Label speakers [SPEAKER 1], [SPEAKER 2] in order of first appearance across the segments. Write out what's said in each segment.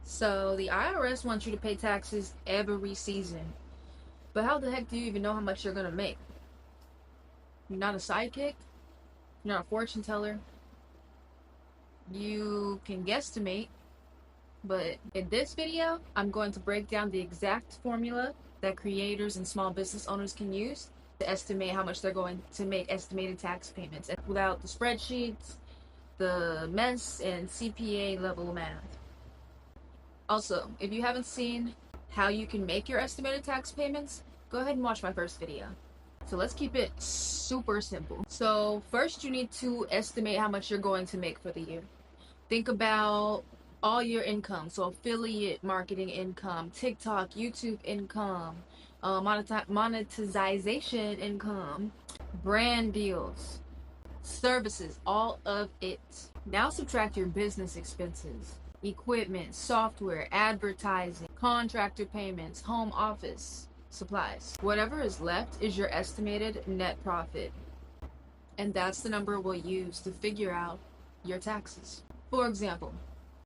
[SPEAKER 1] So the IRS wants you to pay taxes every season. But how the heck do you even know how much you're gonna make? You're not a sidekick? You're not a fortune teller? You can guesstimate, but in this video, I'm going to break down the exact formula that creators and small business owners can use to estimate how much they're going to make estimated tax payments without the spreadsheets, the mess, and CPA level math. Also, if you haven't seen how you can make your estimated tax payments, go ahead and watch my first video. So let's keep it super simple. So first you need to estimate how much you're going to make for the year. Think about all your income. So affiliate marketing income, TikTok, YouTube income, monetization income, brand deals, services, all of it. Now subtract your business expenses, equipment, software, advertising, contractor payments, home office supplies. Whatever is left is your estimated net profit. And that's the number we'll use to figure out your taxes. For example,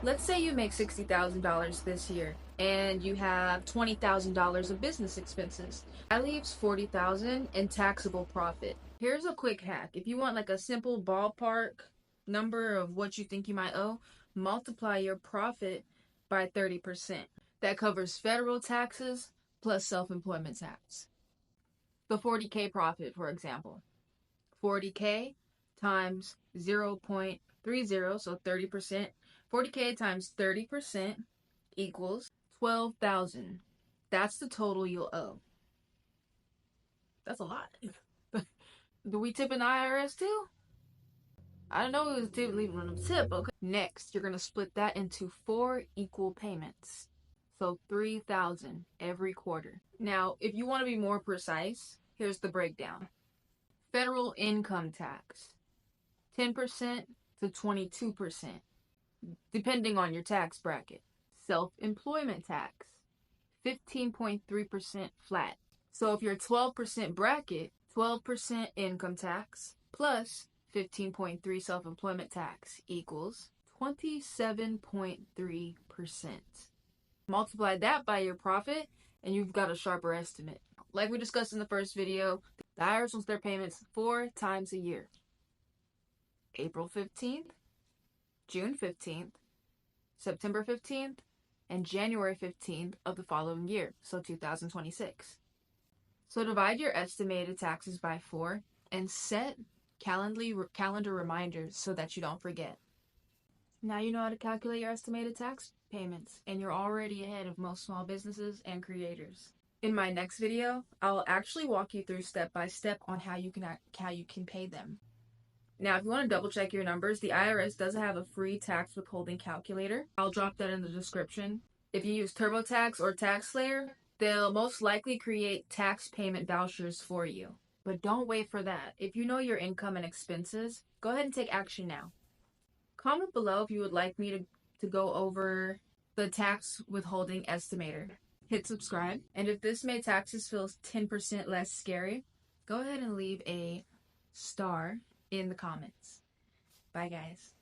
[SPEAKER 1] let's say you make $60,000 this year and you have $20,000 of business expenses. That leaves $40,000 in taxable profit. Here's a quick hack. If you want like a simple ballpark number of what you think you might owe, multiply your profit by 30%. That covers federal taxes plus self-employment tax. The 40K profit, for example. 40K times 0.30, so 30%. 40K times 30% equals 12,000. That's the total you'll owe. That's a lot. Do we tip an IRS too? I don't know if it was leaving them tip, okay? Next, you're gonna split that into 4 equal payments. So 3,000 every quarter. Now, if you want to be more precise, here's the breakdown. Federal income tax, 10% to 22%, depending on your tax bracket. Self-employment tax, 15.3% flat. So if you're 12% bracket, 12% income tax plus 15.3 self-employment tax equals 27.3%. Multiply that by your profit and you've got a sharper estimate. Like we discussed in the first video, the IRS wants their payments 4 times a year. April 15th, June 15th, September 15th, and January 15th of the following year, so 2026. So divide your estimated taxes by 4 and set calendar reminders so that you don't forget. Now you know how to calculate your estimated tax payments, and you're already ahead of most small businesses and creators. In my next video, I'll actually walk you through step by step on how you can pay them. Now, if you want to double check your numbers, the IRS does have a free tax withholding calculator. I'll drop that in the description. If you use TurboTax or TaxSlayer, they'll most likely create tax payment vouchers for you. But don't wait for that. If you know your income and expenses, go ahead and take action now. Comment below if you would like me to go over the tax withholding estimator. Hit subscribe. And if this made taxes feel 10% less scary, go ahead and leave a star in the comments. Bye, guys.